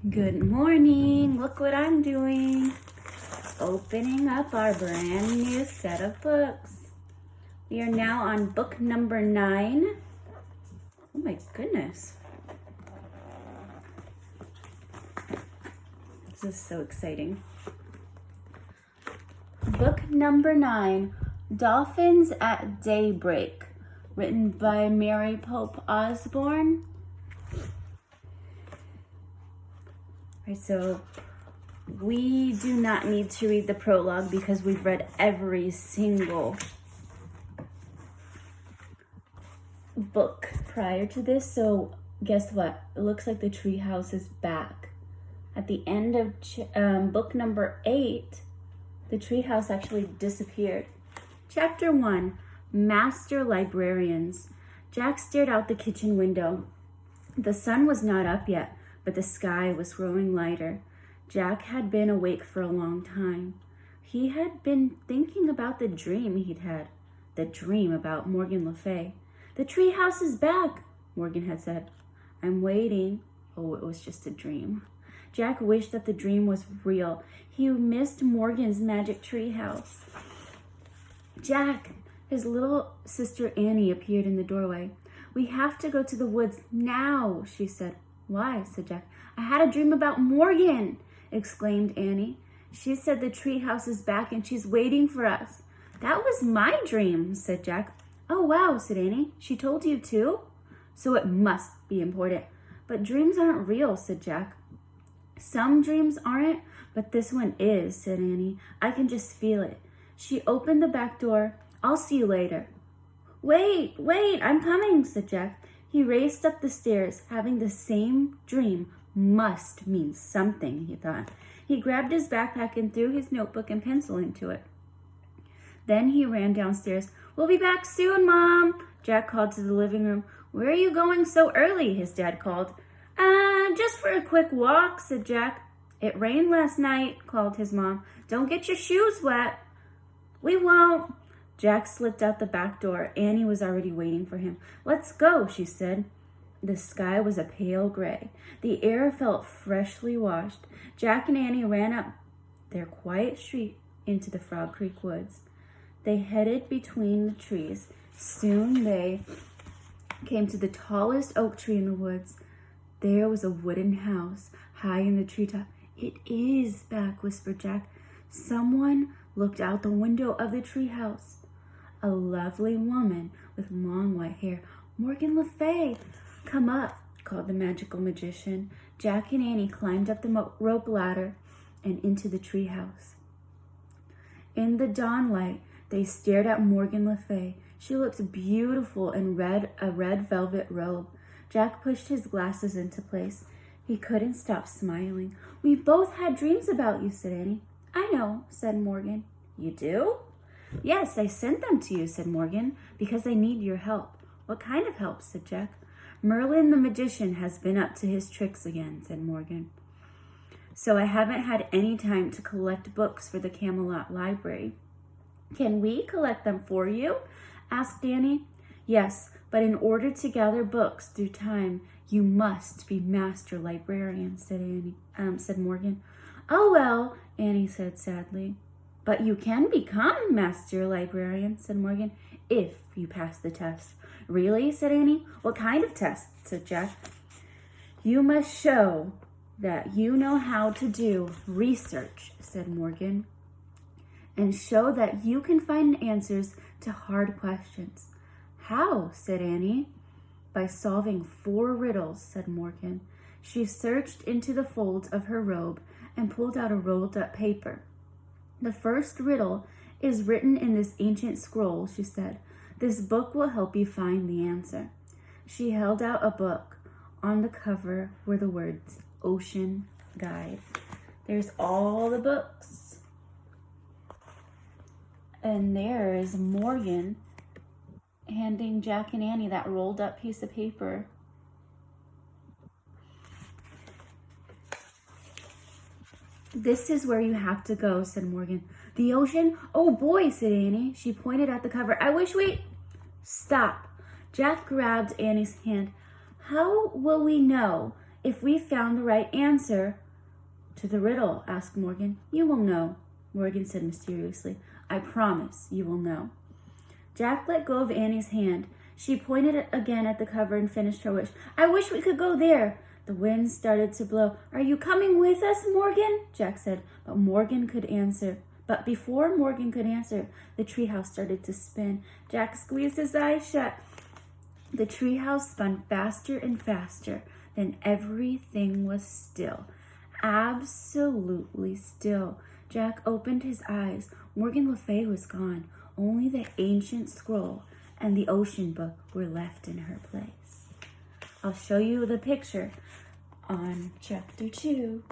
Good morning. Look what I'm doing. Opening up our brand new set of books. We are now on book number 9. Oh my goodness. This is so exciting. Book number 9, Dolphins at Daybreak, written by Mary Pope Osborne. Right, so we do not need to read the prologue because we've read every single book prior to this. So guess what? It looks like the treehouse is back. At the end of book number 8, the treehouse actually disappeared. Chapter 1, Master Librarians. Jack stared out the kitchen window. The sun was not up yet, but the sky was growing lighter. Jack had been awake for a long time. He had been thinking about the dream he'd had. The dream about Morgan Le Fay. "The treehouse is back," Morgan had said. "I'm waiting." Oh, it was just a dream. Jack wished that the dream was real. He missed Morgan's magic treehouse. Jack, his little sister Annie appeared in the doorway. "We have to go to the woods now," she said. "Why?" said Jack. "I had a dream about Morgan," exclaimed Annie. "She said the treehouse is back and she's waiting for us." "That was my dream," said Jack. "Oh, wow," said Annie. "She told you too? So it must be important." "But dreams aren't real," said Jack. "Some dreams aren't, but this one is," said Annie. "I can just feel it." She opened the back door. "I'll see you later." Wait, I'm coming," said Jack. He raced up the stairs. Having the same dream must mean something, he thought. He grabbed his backpack and threw his notebook and pencil into it. Then he ran downstairs. "We'll be back soon, Mom," Jack called to the living room. "Where are you going so early?" his dad called. Just for a quick walk," said Jack. "It rained last night," called his mom. "Don't get your shoes wet." "We won't." Jack slipped out the back door. Annie was already waiting for him. "Let's go," she said. The sky was a pale gray. The air felt freshly washed. Jack and Annie ran up their quiet street into the Frog Creek woods. They headed between the trees. Soon they came to the tallest oak tree in the woods. There was a wooden house high in the treetop. "It is back," whispered Jack. Someone looked out the window of the treehouse. A lovely woman with long white hair. "Morgan Le Fay, come up," called the magical magician. Jack and Annie climbed up the rope ladder and into the treehouse. In the dawnlight, they stared at Morgan Le Fay. She looked beautiful in a red velvet robe. Jack pushed his glasses into place. He couldn't stop smiling. "We both had dreams about you," said Annie. "I know," said Morgan. "You do?" "Yes, I sent them to you," said Morgan, "because I need your help." "What kind of help?" said Jack. "Merlin the magician has been up to his tricks again," said Morgan. "So I haven't had any time to collect books for the Camelot Library." "Can we collect them for you?" asked Annie. "Yes, but in order to gather books through time, you must be master librarian," said Morgan. "Oh, well," Annie said sadly. "But you can become master librarian," said Morgan, "if you pass the test." "Really?" said Annie. "What kind of test?" said Jack. "You must show that you know how to do research," said Morgan, "and show that you can find answers to hard questions." "How?" said Annie. "By solving 4 riddles," said Morgan. She searched into the folds of her robe and pulled out a rolled up paper. "The first riddle is written in this ancient scroll," she said. "This book will help you find the answer." She held out a book. On the cover were the words, "Ocean Guide." There's all the books. And there's Morgan handing Jack and Annie that rolled up piece of paper. "This is where you have to go," said Morgan. "The ocean? Oh boy," said Annie. She pointed at the cover. "I wish we..." "Stop." Jack grabbed Annie's hand. "How will we know If we found the right answer to the riddle, asked Morgan. You will know, Morgan said mysteriously. I promise you will know. Jack let go of Annie's hand. She pointed again at the cover and finished her wish. I wish we could go there. The wind started to blow. Are you coming with us, Morgan? Jack said, but before Morgan could answer, the treehouse started to spin. Jack squeezed his eyes shut. The treehouse spun faster and faster. Then everything was still. Absolutely still. Jack opened his eyes. Morgan Le Fay was gone. Only the ancient scroll and the ocean book were left in her place. I'll show you the picture on chapter 2.